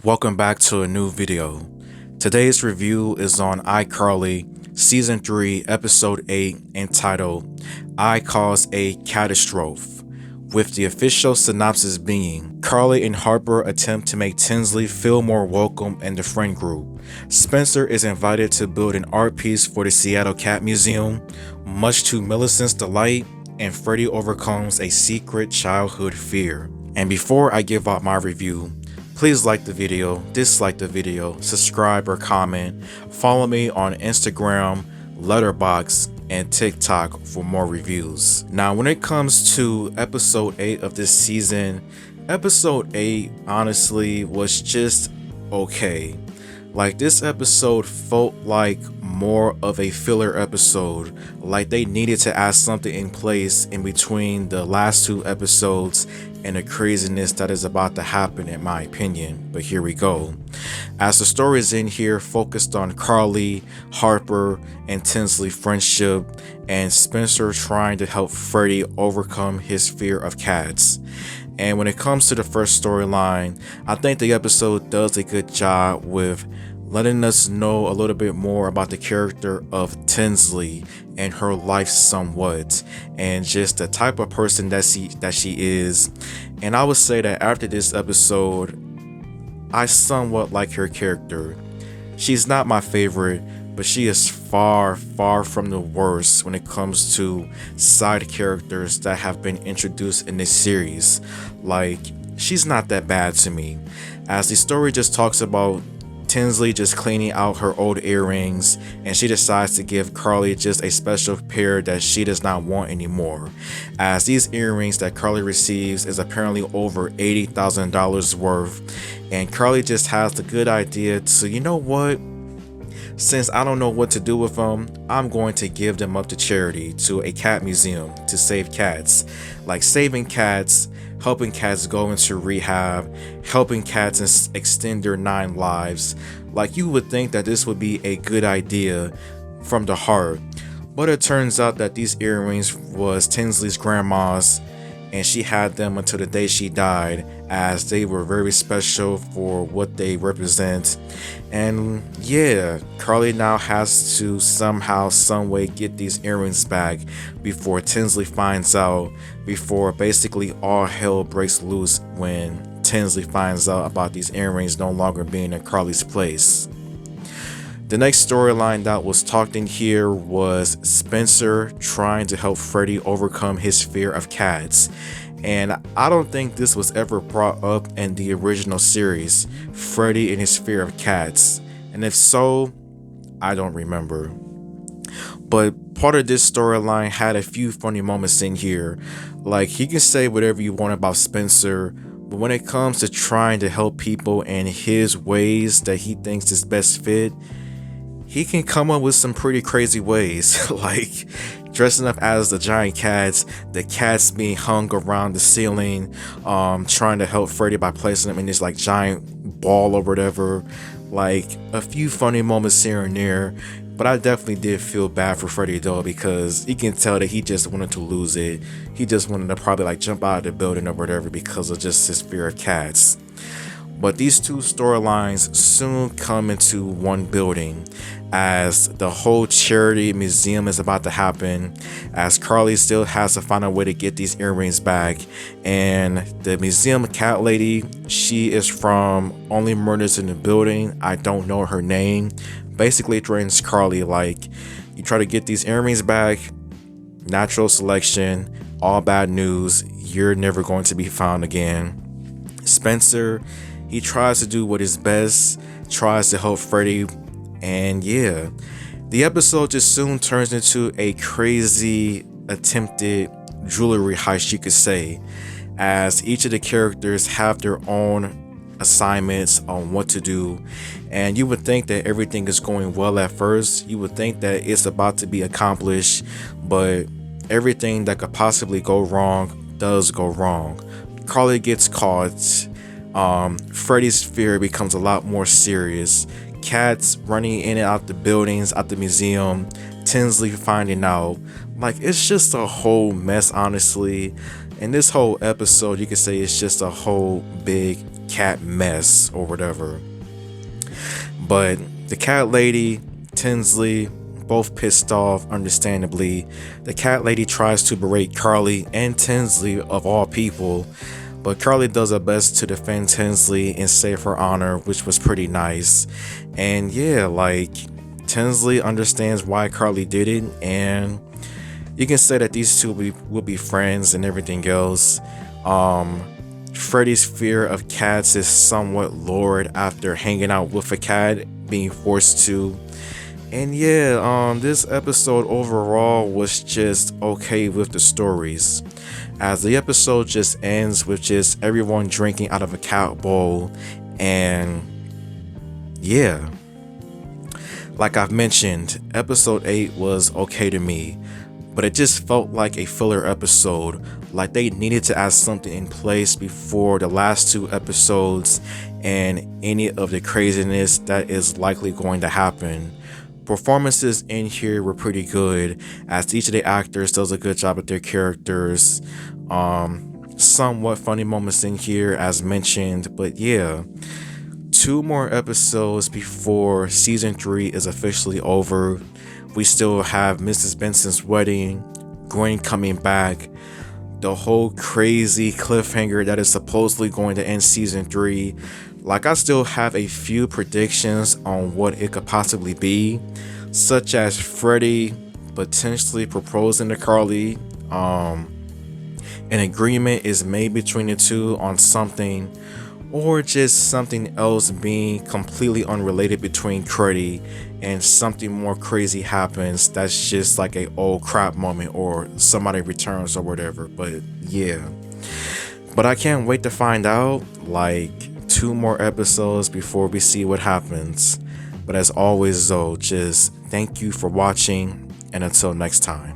Welcome back to a new video. Today's review is on iCarly Season 3 Episode 8 entitled iCause A Cat-Astrophe, with the official synopsis being Carly and Harper attempt to make Tinsley feel more welcome in the friend group. Spencer is invited to build an art piece for the Seattle Cat Museum, much to Millicent's delight, and Freddie overcomes a secret childhood fear. And before I give out my review, please like the video, dislike the video, subscribe or comment, follow me on Instagram, Letterboxd, and TikTok for more reviews. Now, when it comes to episode 8 of this season, episode 8 honestly was just okay. Like, this episode felt like more of a filler episode, like they needed to add something in place in between the last two episodes and the craziness that is about to happen, in my opinion. But here we go. As the stories in here focused on Carly, Harper, and Tinsley friendship, and Spencer trying to help Freddie overcome his fear of cats. And when it comes to the first storyline, I think the episode does a good job with letting us know a little bit more about the character of Tinsley and her life somewhat, and just the type of person that she is. And I would say that after this episode, I somewhat like her character. She's not my favorite, but she is far from the worst when it comes to side characters that have been introduced in this series. Like, she's not that bad to me, as the story just talks about Tinsley just cleaning out her old earrings, and she decides to give Carly just a special pair that she does not want anymore, as these earrings that Carly receives is apparently over $80,000 worth, and Carly just has the good idea to, you know what, since I don't know what to do with them, I'm going to give them up to charity, to a cat museum, to save cats. Like, saving cats, helping cats go into rehab, helping cats extend their 9 lives. Like, you would think that this would be a good idea from the heart, but it turns out that these earrings was Tinsley's grandma's, and she had them until the day she died, as they were very special for what they represent. And yeah, Carly now has to somehow, some way get these earrings back before Tinsley finds out, before basically all hell breaks loose when Tinsley finds out about these earrings no longer being in Carly's place. The next storyline that was talked in here was Spencer trying to help Freddie overcome his fear of cats. And I don't think this was ever brought up in the original series, Freddie and his fear of cats. And if so, I don't remember. But part of this storyline had a few funny moments in here. Like, you can say whatever you want about Spencer, but when it comes to trying to help people in his ways that he thinks is best fit, he can come up with some pretty crazy ways, like dressing up as the giant cats, the cats being hung around the ceiling, trying to help Freddie by placing them in this like giant ball or whatever. Like, a few funny moments here and there, but I definitely did feel bad for Freddie though, because you can tell that he just wanted to lose it. He just wanted to probably like jump out of the building or whatever because of just his fear of cats. But these two storylines soon come into one building, as the whole charity museum is about to happen, as Carly still has to find a way to get these earrings back, and the museum cat lady, she is from Only Murders in the Building, I don't know her name, basically threatens Carly like, you try to get these earrings back, natural selection, all bad news, you're never going to be found again. Spencer, he tries to do what is best, tries to help Freddie, and yeah, the episode just soon turns into a crazy attempted jewelry heist, you could say, as each of the characters have their own assignments on what to do, and you would think that everything is going well at first, you would think that it's about to be accomplished, but everything that could possibly go wrong does go wrong. Carly gets caught. Freddie's fear becomes a lot more serious. Cats running in and out the buildings, out the museum, Tinsley finding out. Like, it's just a whole mess, honestly. And this whole episode, you could say it's just a whole big cat mess or whatever. But the cat lady, Tinsley, both pissed off, understandably. The cat lady tries to berate Carly and Tinsley, of all people, but Carly does her best to defend Tinsley and save her honor, which was pretty nice. And yeah, like, Tinsley understands why Carly did it, and you can say that these two will be friends and everything else. Freddy's fear of cats is somewhat lowered after hanging out with a cat, being forced to. And yeah, this episode overall was just okay with the stories, as the episode just ends with just everyone drinking out of a cat bowl. And yeah, like I've mentioned, episode 8 was okay to me, but it just felt like a filler episode, like they needed to add something in place before the last 2 episodes and any of the craziness that is likely going to happen. Performances in here were pretty good, as each of the actors does a good job with their characters. Somewhat funny moments in here as mentioned, but yeah, 2 more episodes before season 3 is officially over. We still have Mrs. Benson's wedding, Gwen coming back, the whole crazy cliffhanger that is supposedly going to end season 3. Like, I still have a few predictions on what it could possibly be, such as Freddy potentially proposing to Carly. An agreement is made between the two on something, or just something else being completely unrelated between Freddy and something more crazy happens that's just like a old crap moment, or somebody returns or whatever. But yeah, but I can't wait to find out. Like, 2 more episodes before we see what happens. But as always though, just thank you for watching, and until next time.